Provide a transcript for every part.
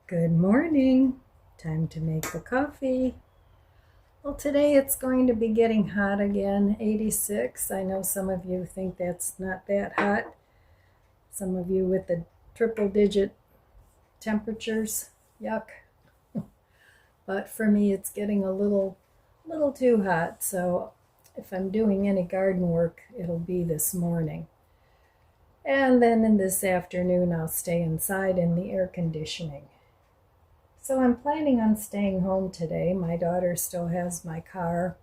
Good morning. Time to make the coffee. Well, today it's going to be getting hot again, 86. I know some of you think that's not that hot. Some of you with the triple digit temperatures, yuck. But for me it's getting a little too hot. So if I'm doing any garden work, it'll be this morning. And then in this afternoon I'll stay inside in the air conditioning. So I'm planning on staying home today. My daughter still has my car.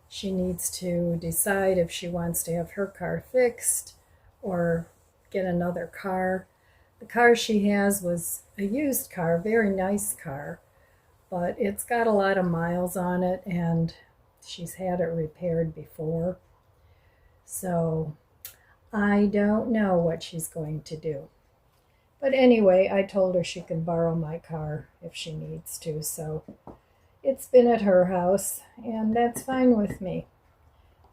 She needs to decide if she wants to have her car fixed or get another car. The car she has was a used car, very nice car, but it's got a lot of miles on it and she's had it repaired before. So I don't know what she's going to do. But anyway, I told her she can borrow my car if she needs to. So it's been at her house, and that's fine with me.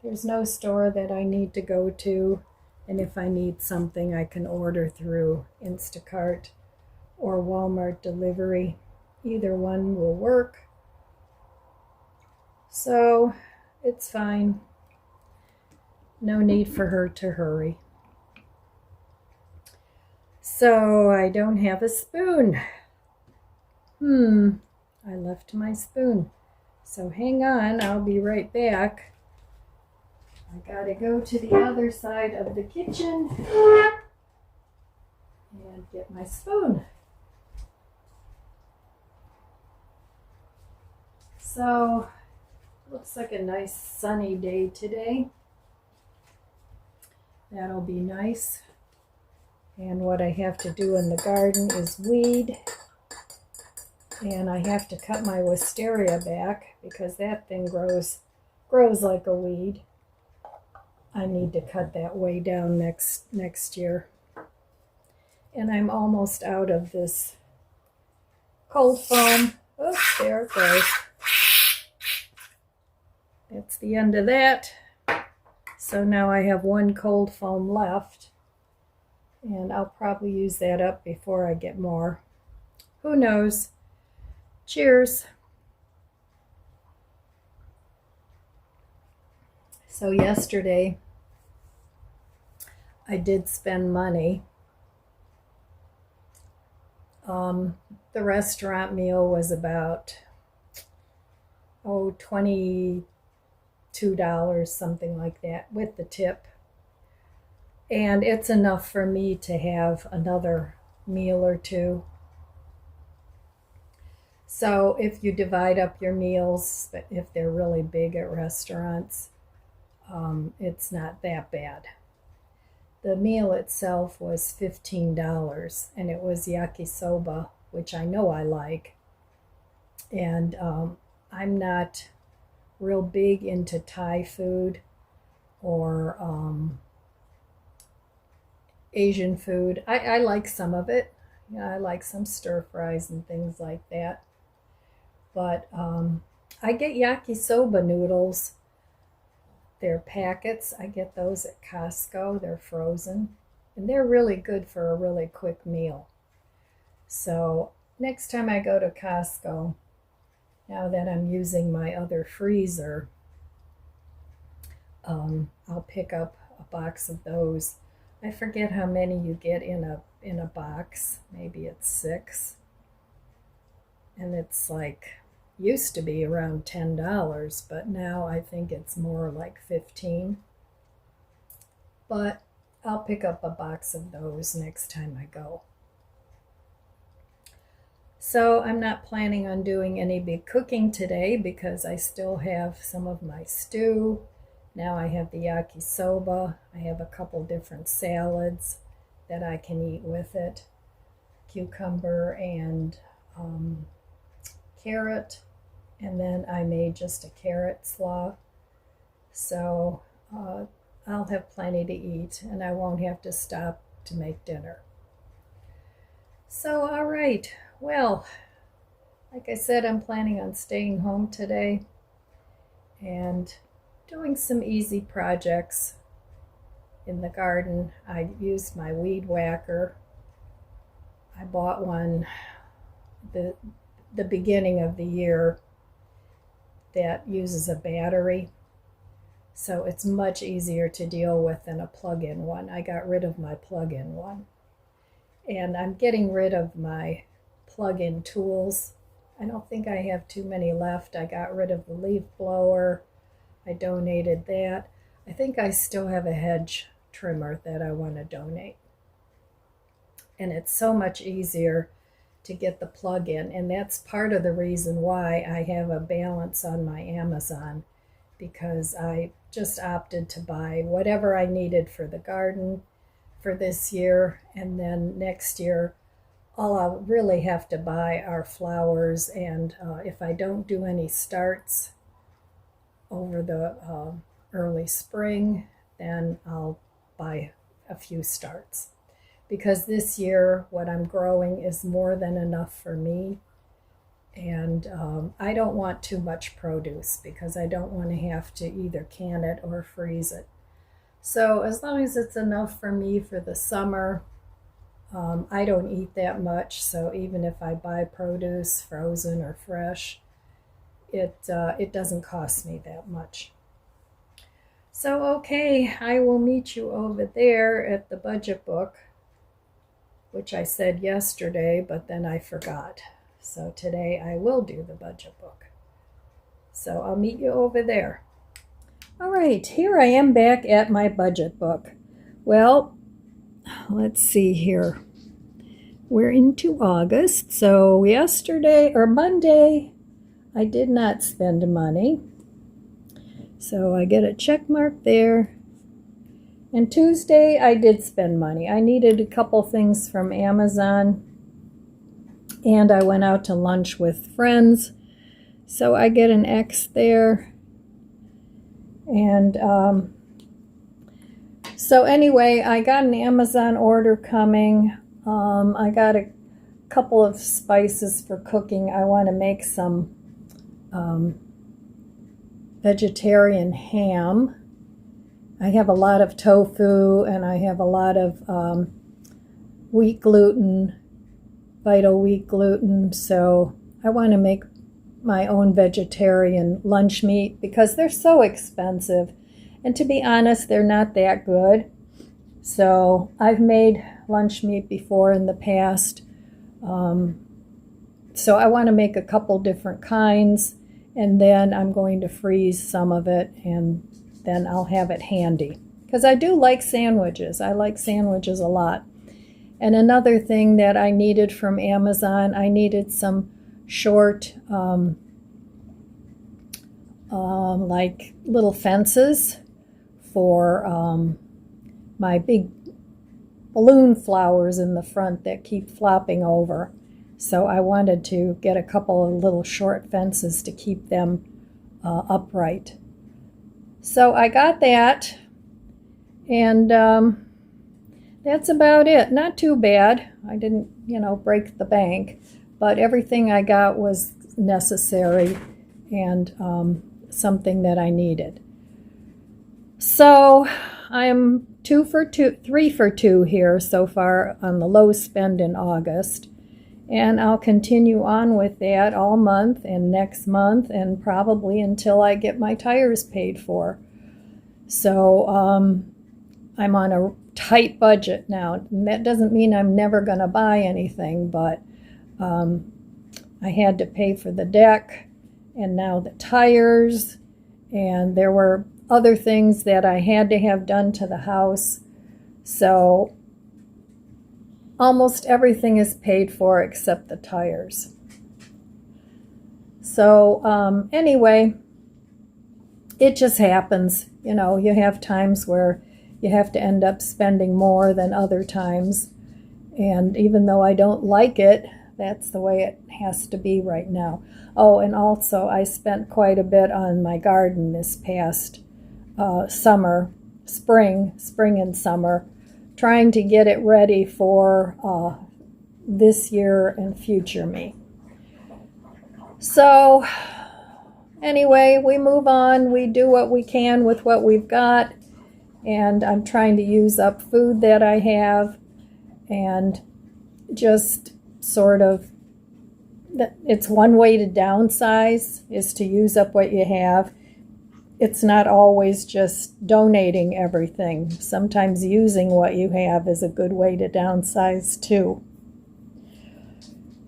There's no store that I need to go to, and if I need something, I can order through Instacart or Walmart delivery. Either one will work. So it's fine. No need for her to hurry. So I don't have a spoon. I left my spoon. So hang on, I'll be right back. I gotta go to the other side of the kitchen and get my spoon. So, looks like a nice sunny day today. That'll be nice. And what I have to do in the garden is weed. And I have to cut my wisteria back because that thing grows like a weed. I need to cut that way down next year. And I'm almost out of this cold foam. Oops, there it goes. That's the end of that. So now I have one cold foam left. And I'll probably use that up before I get more. Who knows? Cheers. So yesterday, I did spend money. The restaurant meal was about, $22, something like that, with the tip. And it's enough for me to have another meal or two. So if you divide up your meals, if they're really big at restaurants, it's not that bad. The meal itself was $15, and it was yakisoba, which I know I like. And I'm not real big into Thai food or Asian food. I like some of it. I like some stir fries and things like that. But I get yakisoba noodles. They're packets. I get those at Costco. They're frozen. And they're really good for a really quick meal. So next time I go to Costco, now that I'm using my other freezer, I'll pick up a box of those. I forget how many you get in a box. Maybe it's 6. And it's like used to be around $10, but now I think it's more like 15. But I'll pick up a box of those next time I go. So I'm not planning on doing any big cooking today because I still have some of my stew. Now I have the yakisoba. I have a couple different salads that I can eat with it. Cucumber and carrot. And then I made just a carrot slaw. So I'll have plenty to eat and I won't have to stop to make dinner. So, all right. Well, like I said, I'm planning on staying home today and doing some easy projects in the garden. I used my weed whacker. I bought one the the beginning of the year that uses a battery. So it's much easier to deal with than a plug-in one. I got rid of my plug-in one. And I'm getting rid of my plug-in tools. I don't think I have too many left. I got rid of the leaf blower. I donated that. I think I still have a hedge trimmer that I want to donate. And it's so much easier to get the plug-in. And that's part of the reason why I have a balance on my Amazon, because I just opted to buy whatever I needed for the garden for this year, and then next year all I'll really have to buy are flowers, and if I don't do any starts over the early spring, then I'll buy a few starts, because this year what I'm growing is more than enough for me. And I don't want too much produce because I don't want to have to either can it or freeze it. So as long as it's enough for me for the summer, I don't eat that much. So even if I buy produce, frozen or fresh, it doesn't cost me that much. So okay, I will meet you over there at the budget book, which I said yesterday, but then I forgot. So today I will do the budget book. So I'll meet you over there. All right, here I am back at my budget book. Well, let's see here. We're into August. So yesterday or Monday, I did not spend money. So I get a check mark there. And Tuesday, I did spend money. I needed a couple things from Amazon. And I went out to lunch with friends, so I get an X there. And so anyway, I got an Amazon order coming. I got a couple of spices for cooking. I want to make some vegetarian ham. I have a lot of tofu, and I have a lot of wheat gluten, Vital Wheat gluten, so I want to make my own vegetarian lunch meat because they're so expensive, and to be honest, they're not that good. So I've made lunch meat before in the past, so I want to make a couple different kinds, and then I'm going to freeze some of it, and then I'll have it handy because I do like sandwiches. I like sandwiches a lot. And another thing that I needed from Amazon, I needed some short, like little fences for my big balloon flowers in the front that keep flopping over. So I wanted to get a couple of little short fences to keep them upright. So I got that, and that's about it. Not too bad. I didn't, break the bank, but everything I got was necessary and something that I needed. So I'm 3 for 2 here so far on the low spend in August, and I'll continue on with that all month and next month and probably until I get my tires paid for. So I'm on a tight budget now. And that doesn't mean I'm never going to buy anything, but I had to pay for the deck and now the tires, and there were other things that I had to have done to the house. So almost everything is paid for except the tires. So anyway, it just happens. You have times where you have to end up spending more than other times. And even though I don't like it, that's the way it has to be right now. Oh, and also I spent quite a bit on my garden this past spring and summer, trying to get it ready for this year and future me. So anyway, we move on. We do what we can with what we've got. And I'm trying to use up food that I have and just sort of it's one way to downsize is to use up what you have. It's not always just donating everything. Sometimes using what you have is a good way to downsize too.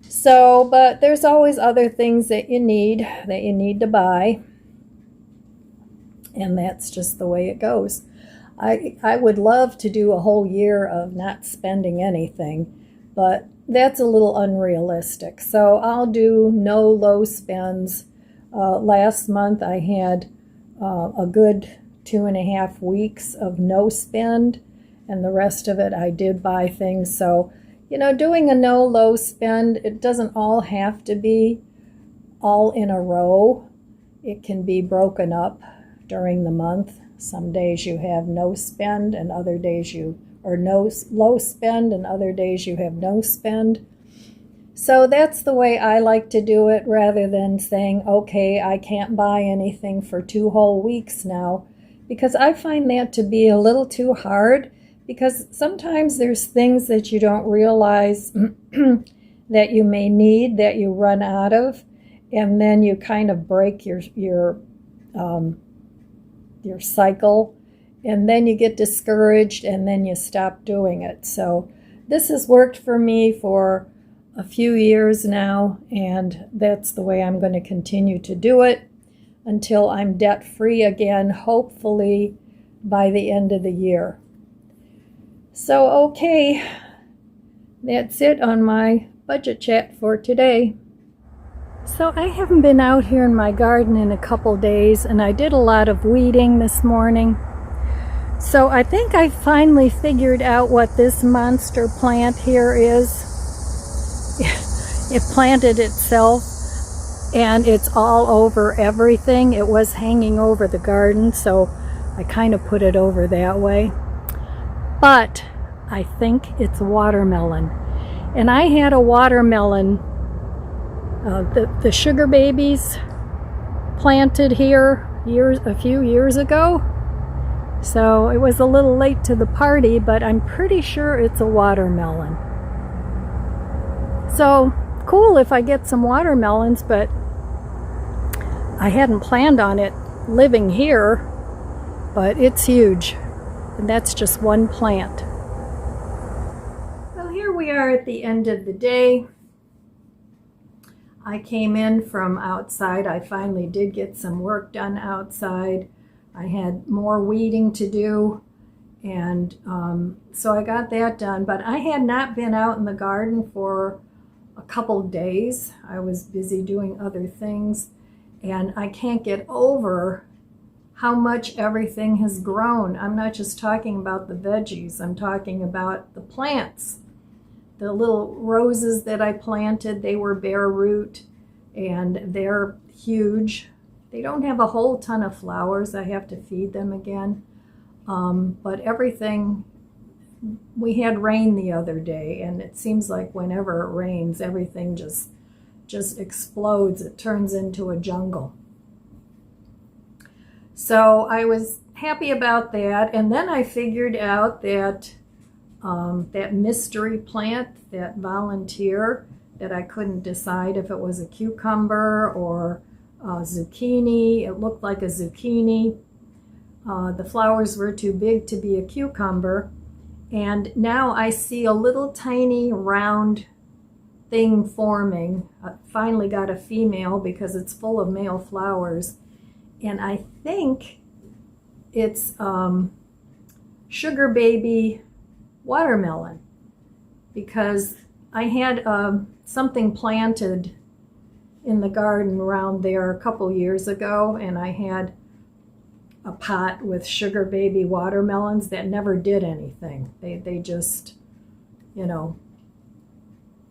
So, but there's always other things that you need to buy. And that's just the way it goes. I would love to do a whole year of not spending anything, but that's a little unrealistic. So I'll do no low spends. Last month I had a good 2.5 weeks of no spend, and the rest of it I did buy things. So, doing a no low spend, it doesn't all have to be all in a row. It can be broken up during the month. Some days you have no spend and other days no low spend and other days you have no spend. So that's the way I like to do it, rather than saying, okay, I can't buy anything for 2 whole weeks now, because I find that to be a little too hard, because sometimes there's things that you don't realize that you may need, that you run out of, and then you kind of break your cycle, and then you get discouraged, and then you stop doing it. So this has worked for me for a few years now, and that's the way I'm going to continue to do it until I'm debt-free again, hopefully by the end of the year. So, okay, that's it on my budget chat for today. So I haven't been out here in my garden in a couple days, and I did a lot of weeding this morning. So I think I finally figured out what this monster plant here is. It planted itself, and it's all over everything. It was hanging over the garden, so I kind of put it over that way. But I think it's watermelon. And I had a watermelon, the sugar babies, planted here a few years ago. So it was a little late to the party, but I'm pretty sure it's a watermelon. So cool if I get some watermelons, but I hadn't planned on it living here, but it's huge. And that's just one plant. Well, here we are at the end of the day. I came in from outside. I finally did get some work done outside. I had more weeding to do, and so I got that done. But I had not been out in the garden for a couple days. I was busy doing other things, and I can't get over how much everything has grown. I'm not just talking about the veggies, I'm talking about the plants. The little roses that I planted, they were bare root, and they're huge. They don't have a whole ton of flowers. I have to feed them again. But everything, we had rain the other day, and it seems like whenever it rains, everything just explodes. It turns into a jungle. So I was happy about that. And then I figured out that that mystery plant, that volunteer, that I couldn't decide if it was a cucumber or zucchini. It looked like a zucchini. The flowers were too big to be a cucumber. And now I see a little tiny round thing forming. I finally got a female because it's full of male flowers. And I think it's sugar baby watermelon, because I had something planted in the garden around there a couple years ago, and I had a pot with sugar baby watermelons that never did anything. They just,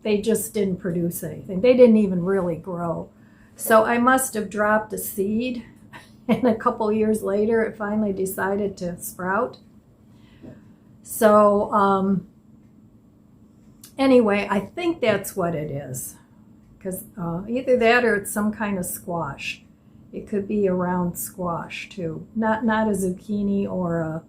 they just didn't produce anything. They didn't even really grow. So I must have dropped a seed, and a couple years later it finally decided to sprout. So anyway, I think that's what it is, because either that or it's some kind of squash. It could be a round squash too, not a zucchini or a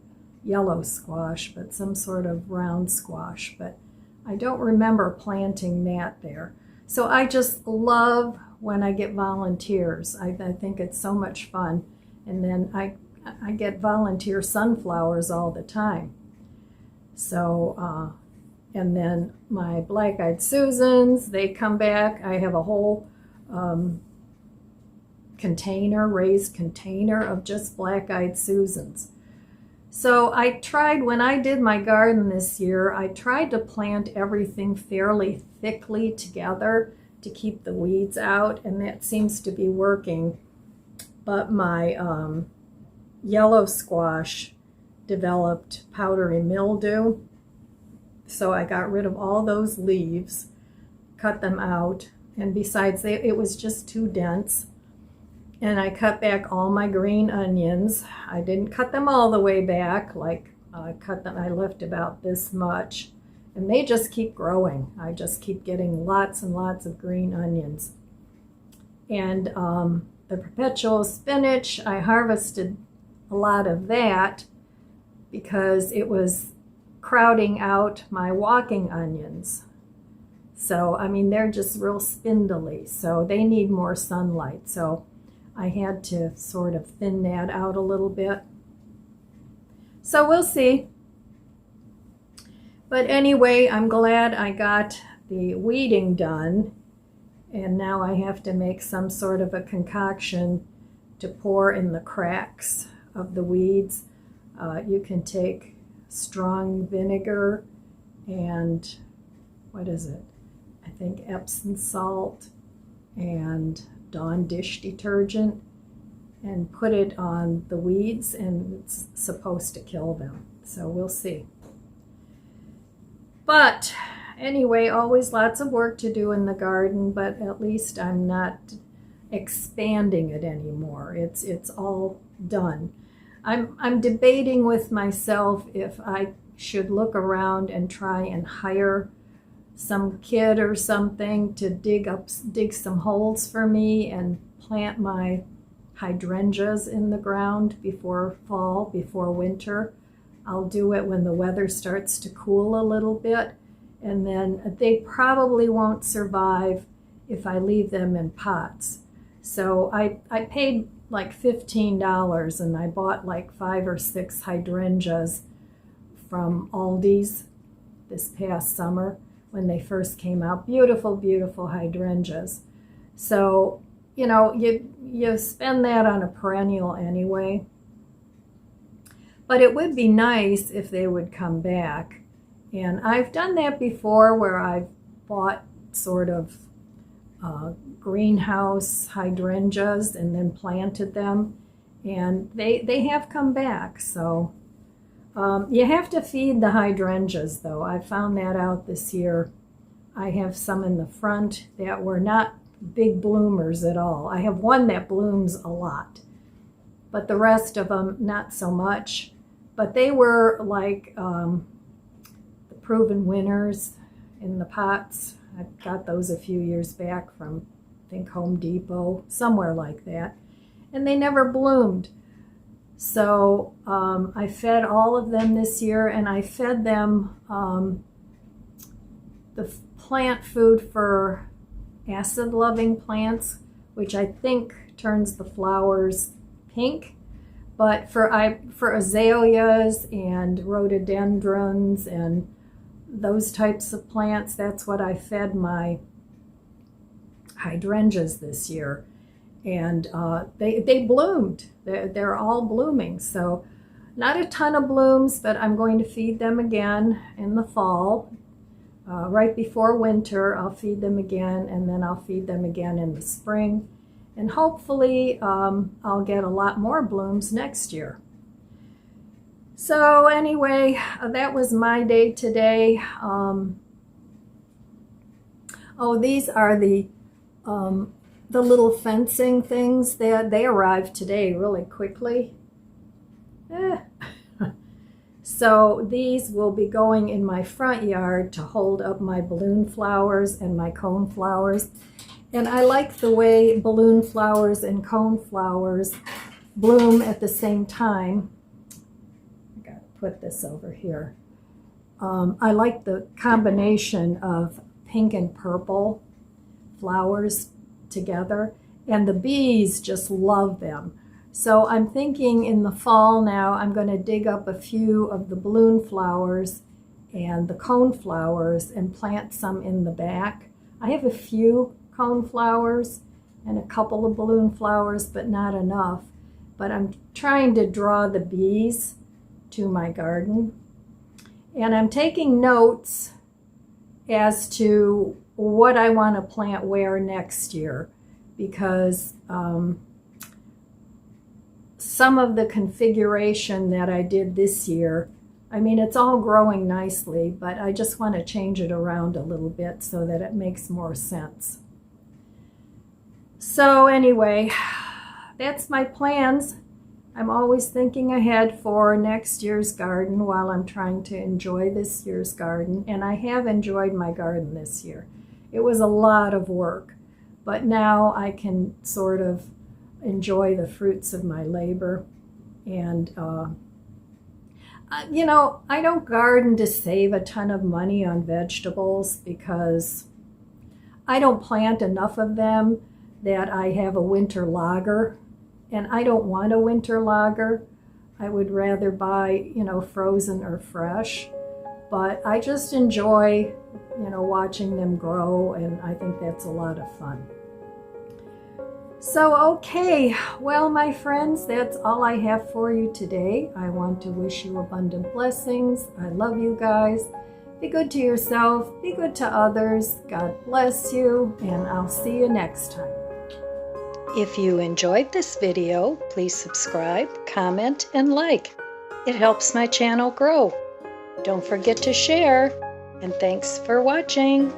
yellow squash, but some sort of round squash. But I don't remember planting that there. So I just love when I get volunteers. I think it's so much fun. And then I get volunteer sunflowers all the time. So, and then my black-eyed Susans, they come back. I have a whole raised container of just black-eyed Susans. So I tried, when I did my garden this year, I tried to plant everything fairly thickly together to keep the weeds out, and that seems to be working. But my yellow squash developed powdery mildew, so I got rid of all those leaves, cut them out, and besides, it was just too dense. And I cut back all my green onions. I didn't cut them all the way back, like I left about this much, and they just keep growing. I just keep getting lots and lots of green onions. And the perpetual spinach, I harvested a lot of that because it was crowding out my walking onions. So, I mean, they're just real spindly, so they need more sunlight. So I had to sort of thin that out a little bit. So we'll see. But anyway, I'm glad I got the weeding done. And now I have to make some sort of a concoction to pour in the cracks of the weeds. You can take strong vinegar and, what is it? I think Epsom salt and Dawn dish detergent, and put it on the weeds, and it's supposed to kill them. So we'll see. But anyway, always lots of work to do in the garden, but at least I'm not expanding it anymore. It's all done. I'm debating with myself if I should look around and try and hire some kid or something to dig some holes for me and plant my hydrangeas in the ground before fall, before winter. I'll do it when the weather starts to cool a little bit, and then they probably won't survive if I leave them in pots. So I paid like $15, and I bought like 5 or 6 hydrangeas from Aldi's this past summer when they first came out. Beautiful, beautiful hydrangeas. So, you know, you spend that on a perennial anyway. But it would be nice if they would come back. And I've done that before, where I've bought sort of greenhouse hydrangeas and then planted them. And they have come back. So you have to feed the hydrangeas, though. I found that out this year. I have some in the front that were not big bloomers at all. I have one that blooms a lot, but the rest of them not so much. But they were like the proven winners in the pots. I got those a few years back from, I think, Home Depot, somewhere like that. And they never bloomed. So I fed all of them this year, and I fed them the plant food for acid-loving plants, which I think turns the flowers pink. But for azaleas and rhododendrons and those types of plants, that's what I fed my hydrangeas this year. And they bloomed. They're all blooming. So not a ton of blooms, but I'm going to feed them again in the fall. Right before winter, I'll feed them again, and then I'll feed them again in the spring. And hopefully I'll get a lot more blooms next year. So anyway, that was my day today. Oh, these are the little fencing things. They arrived today really quickly. So these will be going in my front yard to hold up my balloon flowers and my cone flowers. And I like the way balloon flowers and cone flowers bloom at the same time. I gotta put this over here. I like the combination of pink and purple. flowers together, and the bees just love them. So I'm thinking in the fall now I'm going to dig up a few of the balloon flowers and the cone flowers and plant some in the back. I have a few cone flowers and a couple of balloon flowers, but not enough. But I'm trying to draw the bees to my garden. And I'm taking notes as to what I want to plant where next year, because some of the configuration that I did this year, I mean, it's all growing nicely, but I just want to change it around a little bit so that it makes more sense. So anyway, that's my plans. I'm always thinking ahead for next year's garden while I'm trying to enjoy this year's garden, and I have enjoyed my garden this year. It was a lot of work, but now I can sort of enjoy the fruits of my labor. And you know, I don't garden to save a ton of money on vegetables because I don't plant enough of them that I have a winter lager, and I don't want a winter lager. I would rather buy, you know, frozen or fresh, but I just enjoy, you know, watching them grow, and I think that's a lot of fun. So, okay, well, my friends, that's all I have for you today. I want to wish you abundant blessings. I love you guys. Be good to yourself. Be good to others. God bless you, and I'll see you next time. If you enjoyed this video, please subscribe, comment, and like. It helps my channel grow. Don't forget to share, and thanks for watching.